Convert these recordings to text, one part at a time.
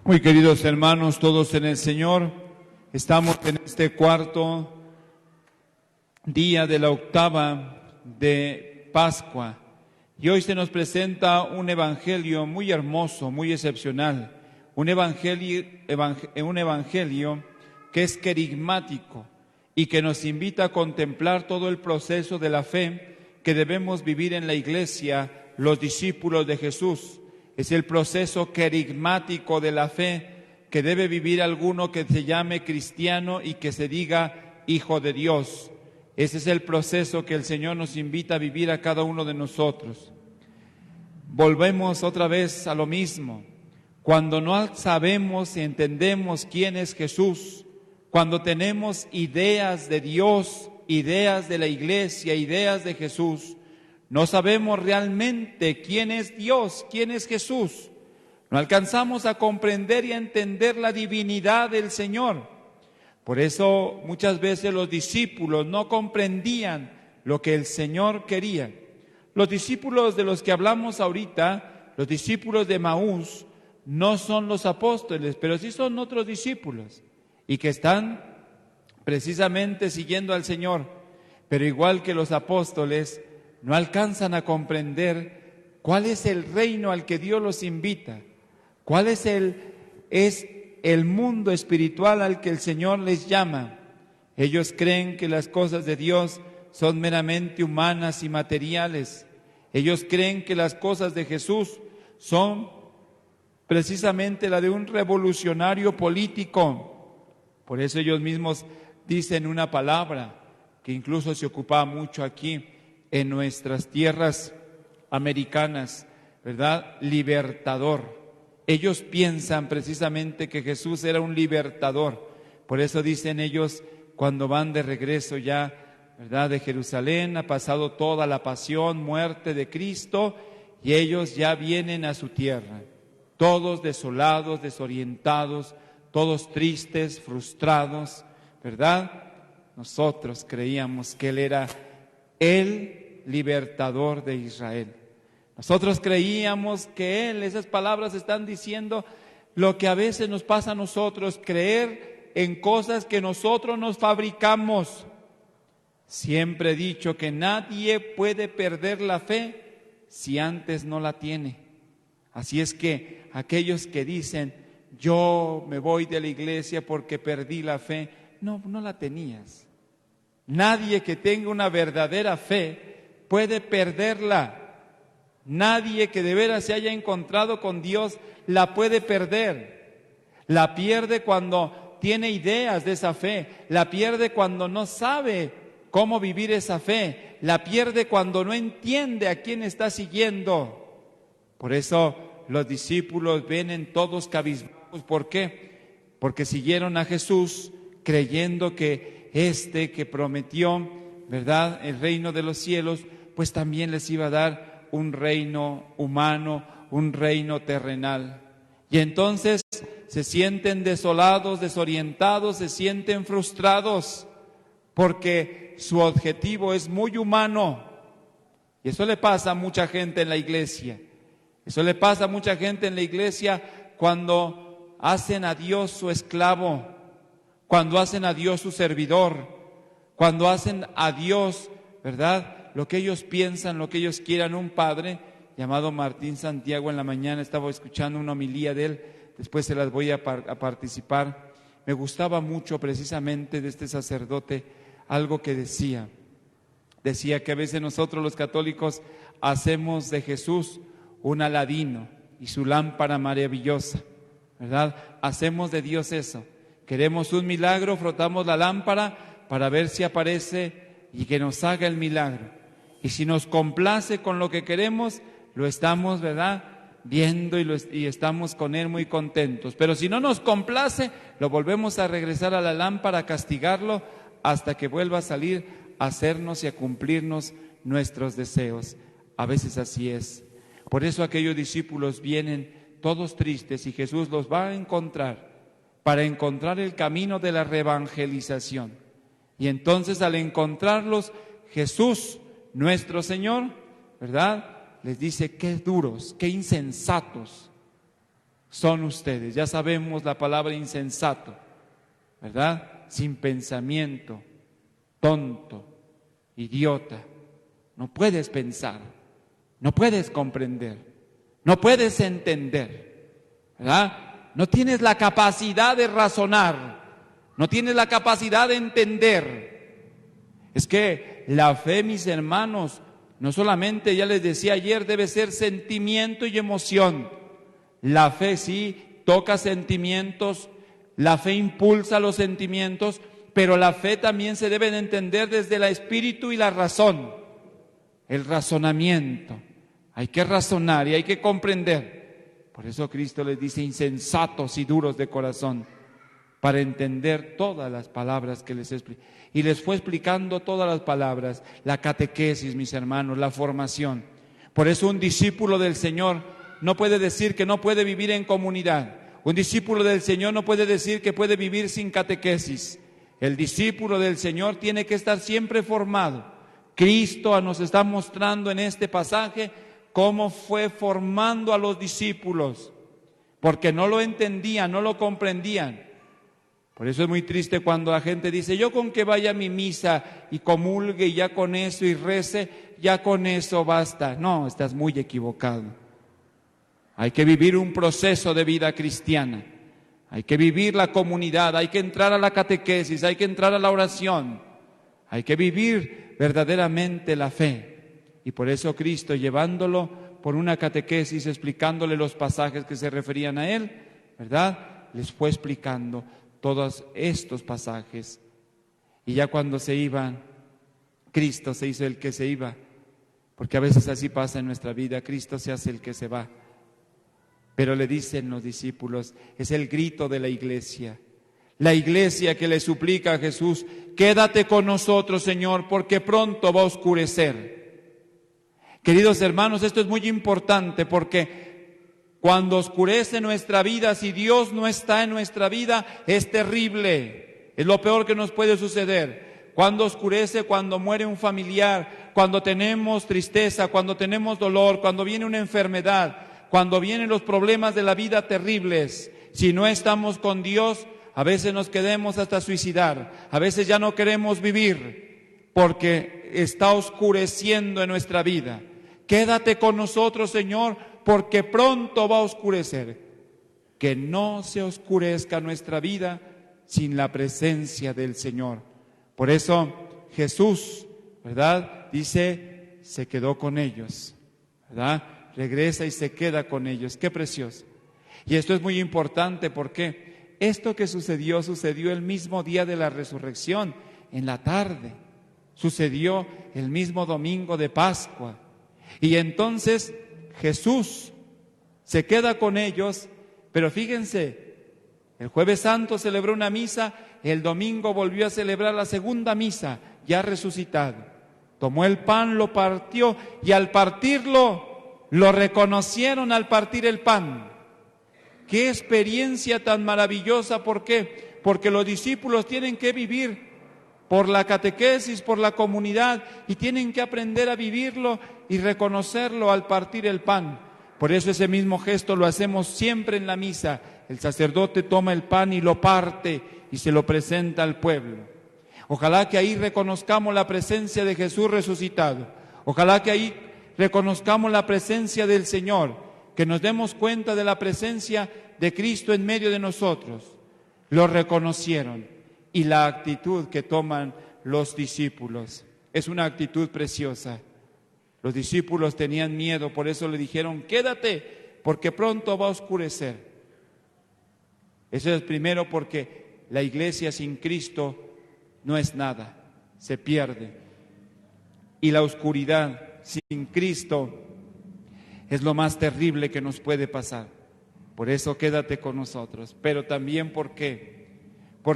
Muy queridos hermanos, todos en el Señor, estamos en este cuarto día de la octava de Pascua y hoy se nos presenta un evangelio muy hermoso, muy excepcional, un evangelio que es querigmático y que nos invita a contemplar todo el proceso de la fe que debemos vivir en la Iglesia, los discípulos de Jesús. Es el proceso querigmático de la fe que debe vivir alguno que se llame cristiano y que se diga hijo de Dios. Ese es el proceso que el Señor nos invita a vivir a cada uno de nosotros. Volvemos otra vez a lo mismo. Cuando no sabemos y entendemos quién es Jesús, cuando tenemos ideas de Dios, ideas de la Iglesia, ideas de Jesús, no sabemos realmente quién es Dios, quién es Jesús. No alcanzamos a comprender y a entender la divinidad del Señor. Por eso muchas veces los discípulos no comprendían lo que el Señor quería. Los discípulos de los que hablamos ahorita, los discípulos de Emaús, no son los apóstoles, pero sí son otros discípulos y que están precisamente siguiendo al Señor. Pero igual que los apóstoles, no alcanzan a comprender cuál es el reino al que Dios los invita, cuál es el mundo espiritual al que el Señor les llama. Ellos creen que las cosas de Dios son meramente humanas y materiales. Ellos creen que las cosas de Jesús son precisamente la de un revolucionario político. Por eso ellos mismos dicen una palabra que incluso se ocupaba mucho aquí en nuestras tierras americanas, ¿verdad? Libertador. Ellos piensan precisamente que Jesús era un libertador. Por eso dicen ellos cuando van de regreso ya, ¿verdad? De Jerusalén, ha pasado toda la pasión, muerte de Cristo y ellos ya vienen a su tierra. Todos desolados, desorientados, todos tristes, frustrados, ¿verdad? Nosotros creíamos que Él era el libertador de Israel. Nosotros creíamos que Él, esas palabras están diciendo lo que a veces nos pasa a nosotros, creer en cosas que nosotros nos fabricamos. Siempre he dicho que nadie puede perder la fe si antes no la tiene. Así es que aquellos que dicen, yo me voy de la iglesia porque perdí la fe, no la tenías. Nadie que tenga una verdadera fe puede perderla. Nadie que de veras se haya encontrado con Dios la puede perder. La pierde cuando tiene ideas de esa fe. La pierde cuando no sabe cómo vivir esa fe. La pierde cuando no entiende a quién está siguiendo. Por eso los discípulos vienen todos cabizbajos. ¿Por qué? Porque siguieron a Jesús creyendo que que prometió, ¿verdad?, el reino de los cielos, pues también les iba a dar un reino humano, un reino terrenal. Y entonces se sienten desolados, desorientados, se sienten frustrados, porque su objetivo es muy humano. Y eso le pasa a mucha gente en la iglesia. Eso le pasa a mucha gente en la iglesia cuando hacen a Dios su esclavo, cuando hacen a Dios su servidor, cuando hacen a Dios, ¿verdad?, lo que ellos piensan, lo que ellos quieran. Un padre llamado Martín Santiago, en la mañana estaba escuchando una homilía de él, después se las voy a participar. Me gustaba mucho precisamente de este sacerdote algo que decía que a veces nosotros los católicos hacemos de Jesús un Aladino y su lámpara maravillosa, ¿verdad? Hacemos de Dios eso. Queremos un milagro, frotamos la lámpara para ver si aparece y que nos haga el milagro. Y si nos complace con lo que queremos, lo estamos, ¿verdad?, viendo y estamos con Él muy contentos. Pero si no nos complace, lo volvemos a regresar a la lámpara, a castigarlo, hasta que vuelva a salir a hacernos y a cumplirnos nuestros deseos. A veces así es. Por eso aquellos discípulos vienen todos tristes y Jesús los va a encontrar para encontrar el camino de la reevangelización. Y entonces al encontrarlos, Jesús, nuestro Señor, ¿verdad?, les dice, qué duros, qué insensatos. son ustedes. Ya sabemos la palabra insensato, ¿verdad? Sin pensamiento, tonto, idiota. No puedes pensar, no puedes comprender, no puedes entender, ¿verdad? No tienes la capacidad de razonar, no tienes la capacidad de entender. Es que la fe, mis hermanos, no solamente, ya les decía ayer, debe ser sentimiento y emoción. La fe sí toca sentimientos, la fe impulsa los sentimientos, pero la fe también se debe de entender desde el espíritu y la razón, el razonamiento. Hay que razonar y hay que comprender. Por eso Cristo les dice insensatos y duros de corazón, para entender todas las palabras que les explica. Y les fue explicando todas las palabras, la catequesis, mis hermanos, la formación. Por eso un discípulo del Señor no puede decir que no puede vivir en comunidad. Un discípulo del Señor no puede decir que puede vivir sin catequesis. El discípulo del Señor tiene que estar siempre formado. Cristo nos está mostrando en este pasaje cómo fue formando a los discípulos, porque no lo entendían, no lo comprendían. Por eso es muy triste cuando la gente dice, yo con que vaya a mi misa y comulgue y ya con eso y rece, ya con eso basta. No, estás muy equivocado. Hay que vivir un proceso de vida cristiana. Hay que vivir la comunidad, hay que entrar a la catequesis, hay que entrar a la oración. Hay que vivir verdaderamente la fe. Y por eso Cristo, llevándolo por una catequesis, explicándole los pasajes que se referían a él, ¿verdad? Les fue explicando todos estos pasajes. Y ya cuando se iban, Cristo se hizo el que se iba, porque a veces así pasa en nuestra vida, Cristo se hace el que se va. Pero le dicen los discípulos, es el grito de la iglesia que le suplica a Jesús, quédate con nosotros, Señor, porque pronto va a oscurecer. Queridos hermanos, esto es muy importante porque cuando oscurece nuestra vida, si Dios no está en nuestra vida, es terrible, es lo peor que nos puede suceder. Cuando oscurece, cuando muere un familiar, cuando tenemos tristeza, cuando tenemos dolor, cuando viene una enfermedad, cuando vienen los problemas de la vida terribles, si no estamos con Dios, a veces nos queremos hasta suicidar, a veces ya no queremos vivir porque está oscureciendo en nuestra vida. Quédate con nosotros, Señor, porque pronto va a oscurecer. Que no se oscurezca nuestra vida sin la presencia del Señor. Por eso Jesús, ¿verdad? Dice, se quedó con ellos, ¿verdad? Regresa y se queda con ellos. Qué precioso. Y esto es muy importante porque esto que sucedió el mismo día de la resurrección, en la tarde. Sucedió el mismo domingo de Pascua. Y entonces Jesús se queda con ellos, pero fíjense, el Jueves Santo celebró una misa, el domingo volvió a celebrar la segunda misa, ya resucitado. Tomó el pan, lo partió y al partirlo, lo reconocieron al partir el pan. ¡Qué experiencia tan maravillosa! ¿Por qué? Porque los discípulos tienen que vivir por la catequesis, por la comunidad, y tienen que aprender a vivirlo y reconocerlo al partir el pan. Por eso ese mismo gesto lo hacemos siempre en la misa. El sacerdote toma el pan y lo parte y se lo presenta al pueblo. Ojalá que ahí reconozcamos la presencia de Jesús resucitado. Ojalá que ahí reconozcamos la presencia del Señor, que nos demos cuenta de la presencia de Cristo en medio de nosotros. Lo reconocieron. Y la actitud que toman los discípulos es una actitud preciosa. Los discípulos tenían miedo, por eso le dijeron, quédate, porque pronto va a oscurecer. Eso es primero porque la iglesia sin Cristo no es nada, se pierde. Y la oscuridad sin Cristo es lo más terrible que nos puede pasar. Por eso quédate con nosotros. Pero también porque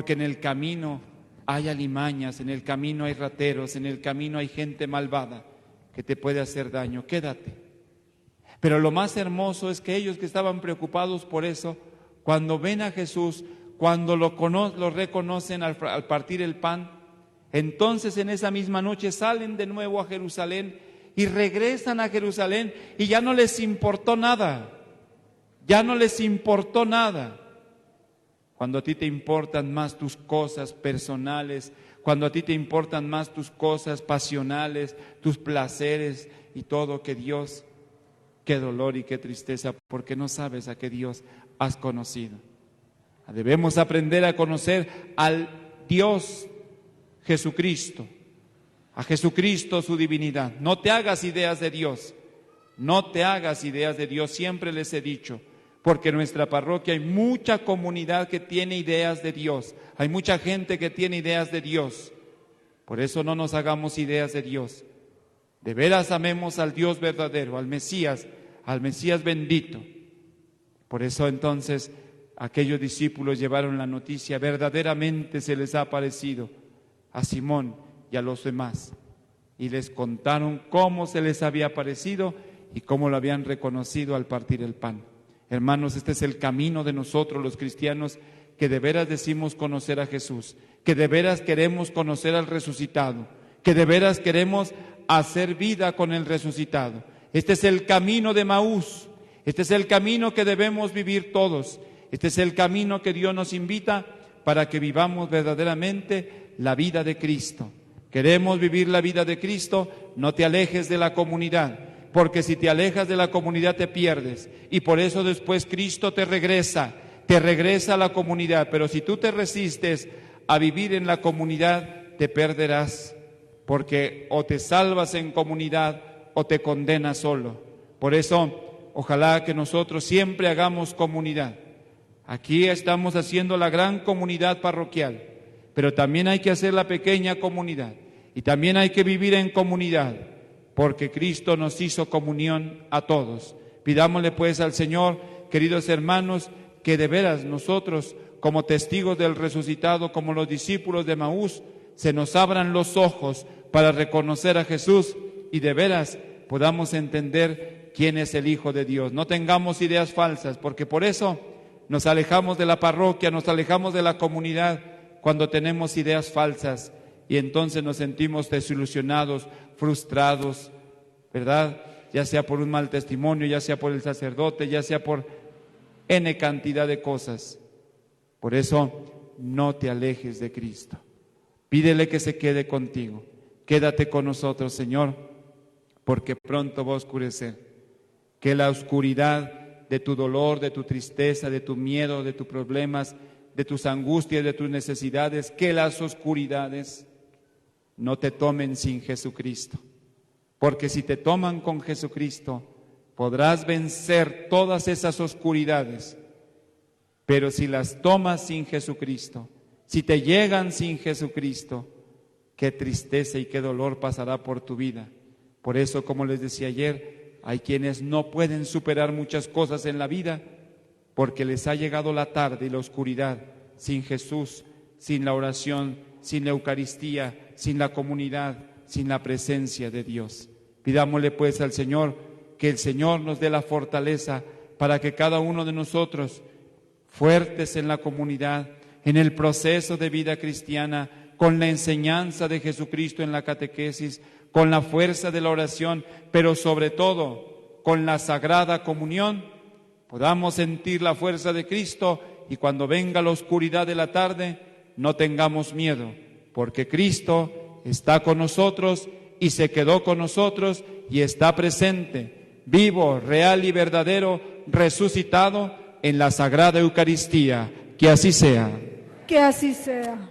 en el camino hay alimañas, en el camino hay rateros, en el camino hay gente malvada que te puede hacer daño. Quédate. Pero lo más hermoso es que ellos que estaban preocupados por eso, cuando ven a Jesús, cuando lo reconocen al partir el pan, entonces en esa misma noche salen de nuevo a Jerusalén y regresan a Jerusalén y ya no les importó nada. Ya no les importó nada. Cuando a ti te importan más tus cosas personales, cuando a ti te importan más tus cosas pasionales, tus placeres y todo, que Dios, qué dolor y qué tristeza, porque no sabes a qué Dios has conocido. Debemos aprender a conocer al Dios Jesucristo, a Jesucristo, su divinidad. No te hagas ideas de Dios, no te hagas ideas de Dios, siempre les he dicho, porque en nuestra parroquia hay mucha comunidad que tiene ideas de Dios, hay mucha gente que tiene ideas de Dios. Por eso no nos hagamos ideas de Dios. De veras amemos al Dios verdadero, al Mesías bendito. Por eso entonces aquellos discípulos llevaron la noticia, verdaderamente se les ha aparecido a Simón y a los demás. Y les contaron cómo se les había aparecido y cómo lo habían reconocido al partir el pan. Hermanos, este es el camino de nosotros los cristianos, que de veras decimos conocer a Jesús, que de veras queremos conocer al resucitado, que de veras queremos hacer vida con el resucitado. Este es el camino de Maús, este es el camino que debemos vivir todos, este es el camino que Dios nos invita para que vivamos verdaderamente la vida de Cristo. Queremos vivir la vida de Cristo, no te alejes de la comunidad, porque si te alejas de la comunidad te pierdes, y por eso después Cristo te regresa a la comunidad. Pero si tú te resistes a vivir en la comunidad, te perderás, porque o te salvas en comunidad o te condenas solo. Por eso, ojalá que nosotros siempre hagamos comunidad. Aquí estamos haciendo la gran comunidad parroquial, pero también hay que hacer la pequeña comunidad, y también hay que vivir en comunidad, porque Cristo nos hizo comunión a todos. Pidámosle pues al Señor, queridos hermanos, que de veras nosotros, como testigos del resucitado, como los discípulos de Maús, se nos abran los ojos para reconocer a Jesús y de veras podamos entender quién es el Hijo de Dios. No tengamos ideas falsas, porque por eso nos alejamos de la parroquia, nos alejamos de la comunidad cuando tenemos ideas falsas, y entonces nos sentimos desilusionados, frustrados, ¿verdad? Ya sea por un mal testimonio, ya sea por el sacerdote, ya sea por N cantidad de cosas. Por eso, no te alejes de Cristo. Pídele que se quede contigo. Quédate con nosotros, Señor, porque pronto va a oscurecer. Que la oscuridad de tu dolor, de tu tristeza, de tu miedo, de tus problemas, de tus angustias, de tus necesidades, que las oscuridades no te tomen sin Jesucristo. Porque si te toman con Jesucristo, podrás vencer todas esas oscuridades. Pero si las tomas sin Jesucristo, si te llegan sin Jesucristo, qué tristeza y qué dolor pasará por tu vida. Por eso, como les decía ayer, hay quienes no pueden superar muchas cosas en la vida porque les ha llegado la tarde y la oscuridad sin Jesús, sin la oración, sin la Eucaristía, sin la comunidad, sin la presencia de Dios. Pidámosle pues al Señor que el Señor nos dé la fortaleza para que cada uno de nosotros, fuertes en la comunidad, en el proceso de vida cristiana, con la enseñanza de Jesucristo en la catequesis, con la fuerza de la oración, pero sobre todo con la sagrada comunión, podamos sentir la fuerza de Cristo, y cuando venga la oscuridad de la tarde, no tengamos miedo, porque Cristo está con nosotros y se quedó con nosotros y está presente, vivo, real y verdadero, resucitado en la Sagrada Eucaristía. Que así sea. Que así sea.